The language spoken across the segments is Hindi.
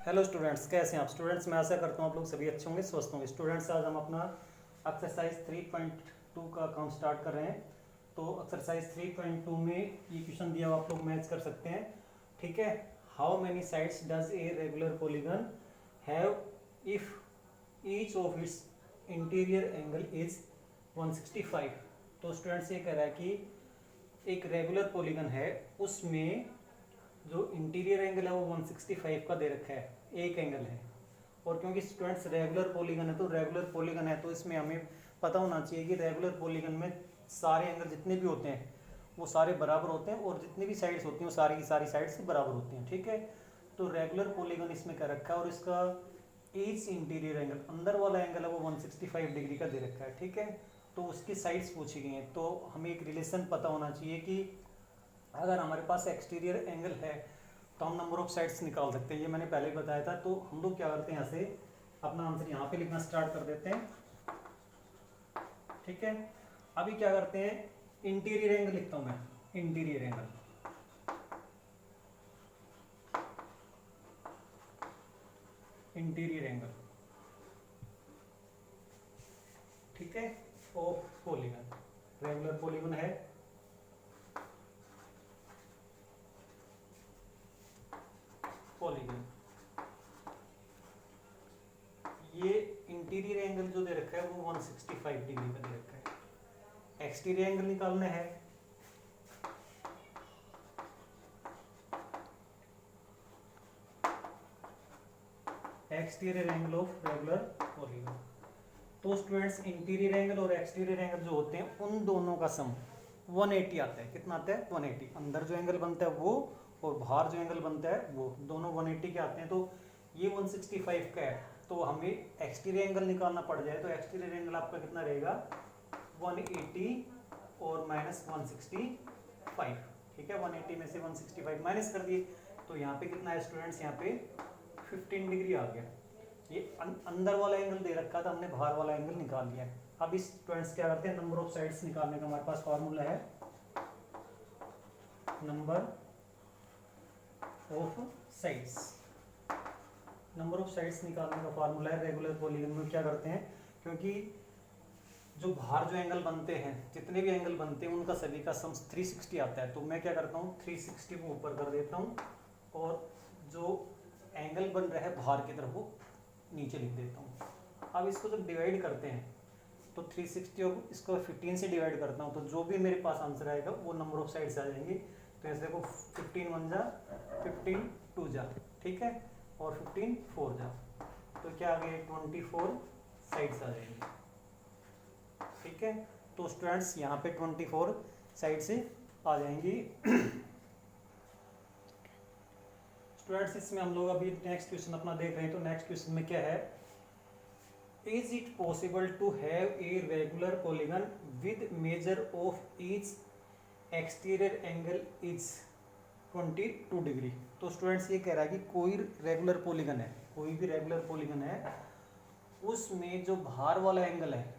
हेलो स्टूडेंट्स, कैसे हैं आप स्टूडेंट्स। मैं आशा करता हूँ आप लोग सभी अच्छे होंगे, स्वस्थ होंगे। स्टूडेंट्स, आज हम अपना एक्सरसाइज 3.2 का काम स्टार्ट कर रहे हैं। तो एक्सरसाइज 3.2 में ये क्वेश्चन दिया हुआ, आप लोग मैच कर सकते हैं। ठीक है। How many sides does a regular polygon have if each of its interior angle is 165। तो स्टूडेंट्स ये कह रहा है कि एक रेगुलर पॉलीगन है, उसमें जो इंटीरियर एंगल है वो 165 का दे रखा है, एक एंगल है। और क्योंकि स्टूडेंट्स रेगुलर पॉलीगन है, तो रेगुलर पॉलीगन है तो इसमें हमें पता होना चाहिए कि रेगुलर पॉलीगन में सारे एंगल जितने भी होते हैं वो सारे बराबर होते हैं, और जितनी भी साइड्स होती हैं वो सारी की सारी साइड्स बराबर होती हैं। ठीक है। तो रेगुलर पॉलीगन इसमें क्या रखा है, और इसका ईच इंटीरियर एंगल, अंदर वाला एंगल है वो 165 डिग्री का दे रखा है। ठीक है। तो उसकी साइड्स पूछी गई हैं, तो हमें एक रिलेशन पता होना चाहिए कि अगर हमारे पास एक्सटीरियर एंगल है तो हम नंबर ऑफ साइड्स निकाल सकते हैं। ये मैंने पहले ही बताया था। तो हम लोग क्या करते हैं, यहाँ से अपना आंसर यहाँ पे लिखना स्टार्ट कर देते हैं। ठीक है। अभी क्या करते हैं, इंटीरियर एंगल लिखता हूँ मैं। इंटीरियर एंगल, इंटीरियर एंगल, ठीक है, ऑफ पॉलीगन। रेगुलर पॉलीगन है, पॉलीगन। ये इंटीरियर एंगल जो दे रखा है वो 165 डिग्री का दे रखा है। एक्सटीरियर एंगल निकालना है। Exterior angle of regular polygon. तो स्टूडेंट्स, इंटीरियर एंगल और एक्सटीरियर एंगल जो होते हैं उन दोनों का सम 180 आता है। कितना आता है? 180। अंदर जो एंगल बनता है वो, और बाहर जो एंगल बनता है वो, दोनों 180 के आते हैं। तो ये 165 का है, तो हमें एक्सटीरियर एंगल निकालना पड़ जाए तो एक्सटीरियर एंगल आपका कितना रहेगा? 180 और माइनस 165। ठीक है। 180 में से 165 माइनस कर दिए, तो यहाँ पे कितना है स्टूडेंट्स? यहाँ पे 15 डिग्री आ गया। ये अंदर वाला एंगल दे रखा था, हमने बाहर वाला एंगल निकाल लिया। अब इस स्टूडेंट्स क्या करते हैं, नंबर ऑफ साइड्स निकालने का हमारे पास फॉर्मूला है, number of sides. Number of sides निकालने का फॉर्मूला है रेगुलर पॉलीगन में। क्या करते हैं, क्योंकि जो बाहर जो एंगल बनते हैं, जितने भी एंगल बनते हैं उनका सभी का सम 360 आता है। तो मैं क्या करता हूँ, 360 को ऊपर कर देता हूँ, और जो एंगल बन रहा है बाहर की तरफ वो नीचे लिख देता हूँ। अब इसको जब डिवाइड करते हैं तो 360 और इसको 15 से डिवाइड करता हूँ, तो जो भी मेरे पास आंसर आएगा वो नंबर ऑफ साइड्स आ जाएंगी। तो ऐसे देखो, 15 1 जा, 15 2 जा, ठीक है, और 15 4 जा, तो क्या आ गए? 24 साइड्स आ जाएंगी। ठीक है। तो स्टूडेंट्स यहाँ पे 24 साइड से आ जाएंगी। स्टूडेंट्स, इसमें हम लोग अभी नेक्स्ट क्वेश्चन अपना देख रहे हैं। तो नेक्स्ट क्वेश्चन में क्या है, is it possible to have a regular polygon with measure of each exterior angle is 22 degree. तो स्टूडेंट्स ये कह रहा है कि कोई रेगुलर पॉलीगन है, कोई भी रेगुलर पॉलीगन है, उसमें जो बाहर वाला एंगल है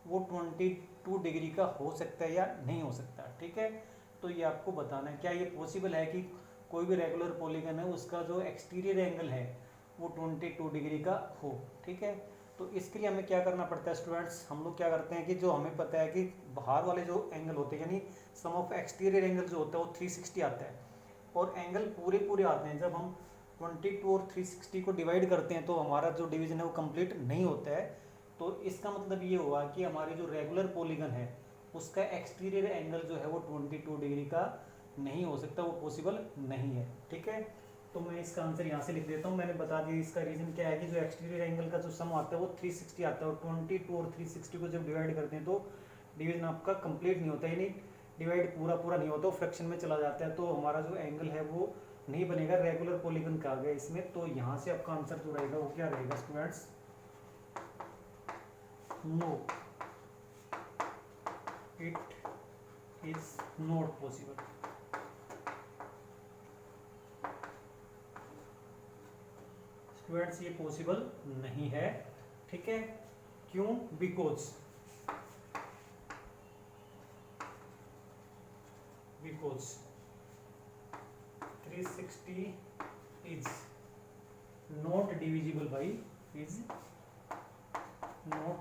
वो 22 डिग्री का हो सकता है या नहीं हो सकता। ठीक है। तो ये आपको बताना है, क्या ये पॉसिबल है कि कोई भी रेगुलर पॉलीगन है उसका जो एक्सटीरियर एंगल है वो 22 डिग्री का हो। ठीक है। तो इसके लिए हमें क्या करना पड़ता है स्टूडेंट्स, हम लोग क्या करते हैं कि जो हमें पता है कि बाहर वाले जो एंगल होते हैं, यानी सम ऑफ एक्सटीरियर एंगल जो होता है वो 360 आता है, और एंगल पूरे पूरे आते हैं। जब हम 22 और 360 को डिवाइड करते हैं तो हमारा जो डिवीजन है वो कंप्लीट नहीं होता है। तो इसका मतलब ये हुआ कि हमारी जो रेगुलर पॉलीगन है उसका एक्सटीरियर एंगल जो है वो 22 डिग्री का नहीं हो सकता, वो पॉसिबल नहीं है। ठीक है। तो मैं इसका आंसर यहाँ से लिख देता हूँ। मैंने बता दिया इसका रीज़न क्या है कि जो एक्सटीरियर एंगल का जो सम आता है वो 360 आता है, और 22 और 360 को जब डिवाइड करते हैं तो डिवीजन आपका कंप्लीट नहीं होता, यानी डिवाइड पूरा पूरा नहीं होता, फ्रैक्शन में चला जाता है। तो हमारा जो एंगल है वो नहीं बनेगा, रेगुलर पॉलीगन का आ गया इसमें। तो यहाँ से आपका आंसर जो रहेगा वो क्या रहेगा students? No, it is not possible. Students, ये पॉसिबल नहीं है। ठीक है। क्यों? Because because 360 is not divisible by is not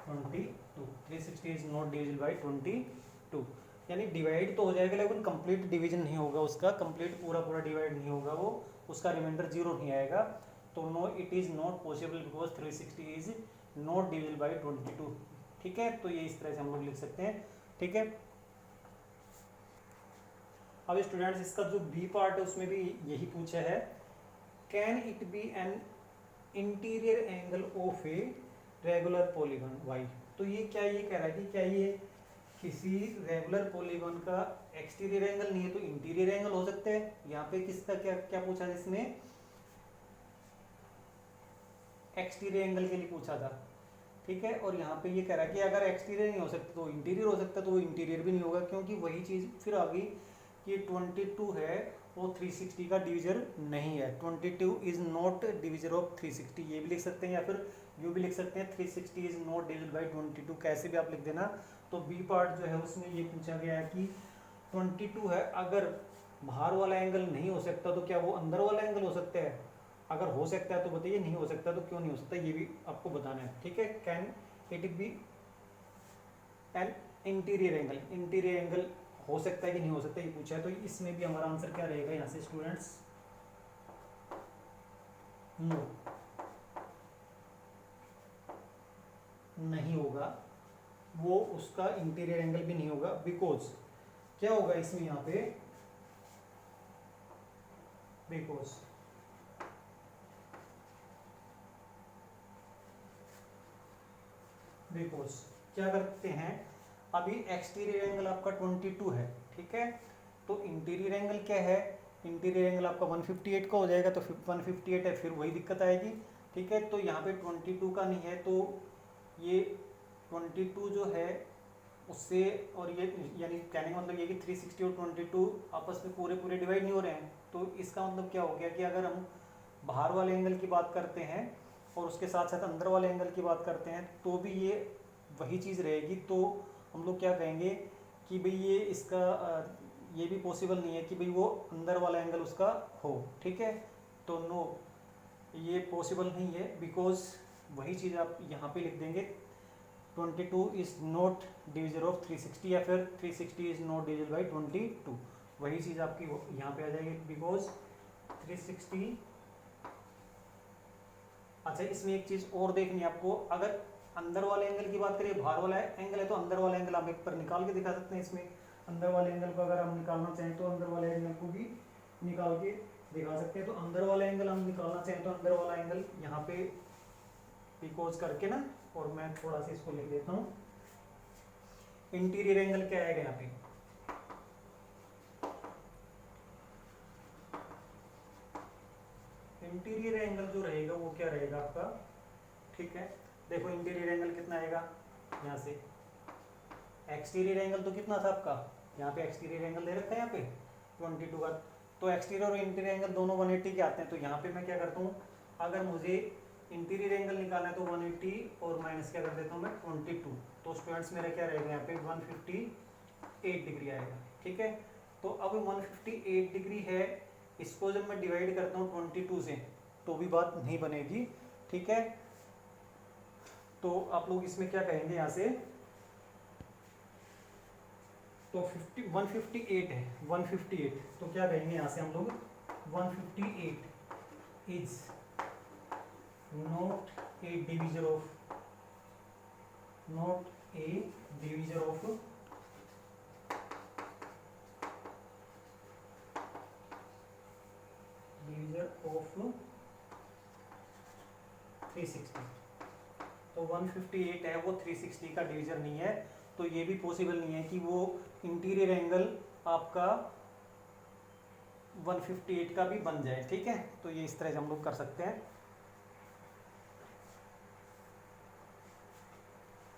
22, 360 is not divisible by 22, यानी डिवाइड तो हो जाएगा लेकिन कंप्लीट डिवीजन नहीं होगा उसका, कंप्लीट पूरा पूरा डिवाइड नहीं होगा वो, उसका रिमाइंडर 0 नहीं आएगा। तो no it is not possible because 360 is not divisible by 22। ठीक है, तो ये इस तरह से हम लोग लिख सकते हैं। ठीक है, अब स्टूडेंट्स इसका जो बी पार्ट है उसमें भी यही पूछा है, can it be an interior angle of a regular polygon why. तो ये क्या ये कह रहा है कि क्या ये किसी रेगुलर पॉलीगन का एक्सटीरियर एंगल नहीं है तो इंटीरियर एंगल हो सकता है। यहाँ पे किसका क्या क्या पूछा था इसमें, एक्सटीरियर एंगल के लिए पूछा था। ठीक है, और यहाँ पे ये कह रहा है कि अगर एक्सटीरियर नहीं हो सकता तो इंटीरियर हो सकता है, तो वो इंटीरियर भी नहीं होगा क्योंकि वही चीज़ फिर आ गई कि 22 है वो 360 का डिविजर नहीं है। 22 इज नॉट डिविजर ऑफ 360, ये भी लिख सकते हैं या फिर यू भी लिख सकते हैं 360 इज नॉट डिविजिबल बाई 22, कैसे भी आप लिख देना। तो बी पार्ट जो है उसमें ये पूछा गया है कि 22 है, अगर बाहर वाला एंगल नहीं हो सकता तो क्या वो अंदर वाला एंगल हो सकता है, अगर हो सकता है तो बताइए, नहीं हो सकता तो क्यों नहीं हो सकता, ये भी आपको बताना है। ठीक है, can it be an interior angle, interior angle हो सकता है कि नहीं हो सकता ये पूछा है। तो इसमें भी हमारा आंसर क्या रहेगा यहाँ से स्टूडेंट्स, नो, नहीं होगा, वो उसका इंटीरियर एंगल भी नहीं होगा। बिकॉज क्या होगा इसमें यहाँ पे, बिकॉज क्या करते हैं, अभी एक्सटीरियर एंगल आपका 22 है। ठीक है, तो इंटीरियर एंगल क्या है, इंटीरियर एंगल आपका 158 का हो जाएगा, तो 158 है, फिर वही दिक्कत आएगी। ठीक है, तो यहाँ पे 22 का नहीं है, तो ये 22 जो है उससे, और ये यानी कहने का मतलब ये कि 360 और 22 आपस में पूरे पूरे डिवाइड नहीं हो रहे हैं। तो इसका मतलब क्या हो गया कि अगर हम बाहर वाले एंगल की बात करते हैं और उसके साथ साथ अंदर वाले एंगल की बात करते हैं तो भी ये वही चीज़ रहेगी। तो हम लोग क्या कहेंगे कि भाई ये इसका ये भी पॉसिबल नहीं है कि भाई वो अंदर वाला एंगल उसका हो। ठीक है, तो नो, ये पॉसिबल नहीं है, बिकॉज वही चीज़ आप यहाँ पे लिख देंगे, 22 इज़ नॉट डिविजर ऑफ 360 या फिर 360 इज़ नॉट डिविजल बाई 22, वही चीज़ आपकी यहाँ पे आ जाएगी। बिकॉज 360, अच्छा इसमें एक चीज़ और देखनी है आपको, अगर अंदर वाले एंगल की बात करें, बाहर वाला एंगल है तो अंदर वाला एंगल आप एक पर निकाल के दिखा सकते हैं। इसमें अंदर वाले एंगल को अगर हम निकालना चाहें तो अंदर वाले एंगल को भी निकाल के दिखा सकते हैं। तो अंदर वाला एंगल हम निकालना चाहें तो अंदर वाला एंगल यहाँ पे बिकॉज करके ना, और मैं थोड़ा सा इसको लिख देता हूँ, इंटीरियर एंगल क्या आएगा यहाँ पे, इंटीरियर एंगल जो रहेगा वो क्या रहेगा आपका। ठीक है, देखो इंटीरियर एंगल कितना आएगा यहाँ से, एक्सटीरियर एंगल तो कितना था आपका, यहाँ पे एक्सटीरियर एंगल दे रखा है यहाँ पे 22 का, तो एक्सटीरियर और इंटीरियर एंगल दोनों 180 के आते हैं। तो यहाँ पे मैं क्या करता हूँ, अगर मुझे इंटीरियर एंगल निकालना है तो 180 और माइनस क्या कर देता हूँ मैं 22, तो स्टूडेंट्स मेरा क्या रहेगा यहाँ पे 158 डिग्री आएगा। ठीक है, तो अब 158 डिग्री है, इसको जब मैं डिवाइड करता हूँ 22 से तो भी बात नहीं बनेगी। ठीक है, तो आप लोग इसमें क्या कहेंगे यहाँ से, तो 158 है, 158, तो क्या कहेंगे यहाँ से हम लोग, 158 is not a divisor of, not a divisor of divisor of 360। तो 158 है वो 360 का डिवीजर नहीं है, तो ये भी पॉसिबल नहीं है कि वो इंटीरियर एंगल आपका 158 का भी बन जाए। ठीक है, तो ये इस तरह से हम लोग कर सकते हैं।